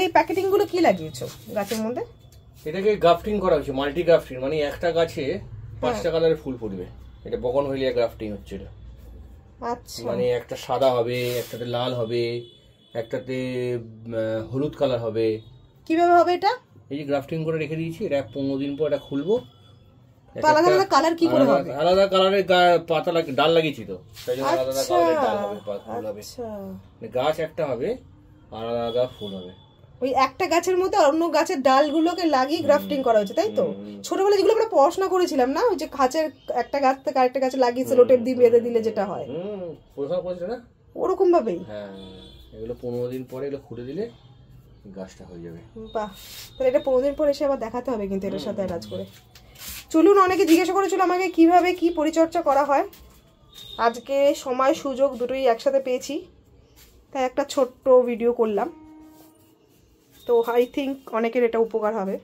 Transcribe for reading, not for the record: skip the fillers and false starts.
এই প্যাকেটিং গুলো কি লাগিয়েছো গাছের মধ্যে? এটাকে গ্রাফটিং করা হয়েছে, মাল্টি গ্রাফটিং, মানে একটা গাছে 5টা কালারের ফুল ফুটবে। এটা বগনভেলিয়া গ্রাফটিং হচ্ছে এটা। আচ্ছা, মানে একটা সাদা হবে, একটাতে লাল হবে, একটাতে হলুদ কালার হবে। কিভাবে হবে এটা? এই যে গ্রাফটিং করে রেখে দিয়েছি, এটা 15 দিন পর এটা খুলবো। আলাদা আলাদা কালার কি করে হবে? আলাদা কালারের পাতা ডাল লাগিয়েছি তো, তাই জন্য আলাদা আলাদা কালারের ডাল হবে, ফুল হবে। আচ্ছা, গাছ একটা হবে, আলাদা আলাদা ফুল হবে। ওই একটা গাছের মধ্যে অন্য গাছের ডালগুলোকে লাগিয়ে গ্রাফটিং করা হচ্ছে, তাই তো? ছোটবেলায় যেগুলো আমরা পড়াশোনা করেছিলাম না, ওই যে গাছের একটা গাছ থেকে আরেকটা গাছে লাগিয়ে সেলোটেপ দিয়ে বেঁধে দিলে যেটা হয়, পড়াশোনা করেছিল না, ওরকম ভাবেই। হ্যাঁ, এগুলো 15 দিন পরে এগুলো খুলে দিলে গাছটা হয়ে যাবে। বাহ, তাহলে এটা 15 দিন পর এসে আবার দেখাতে হবে কিন্তু এটার সাথে অ্যাটাচ করে। চলুন, অনেকে জিজ্ঞাসা করেছিল আমাকে কিভাবে কি পরিচর্যা করা হয়। আজকে সময় সুযোগ দুটোই একসাথে পেয়েছি, তাই একটা ছোট্ট ভিডিও করলাম। তো আই থিঙ্ক অনেকের এটা উপকার হবে।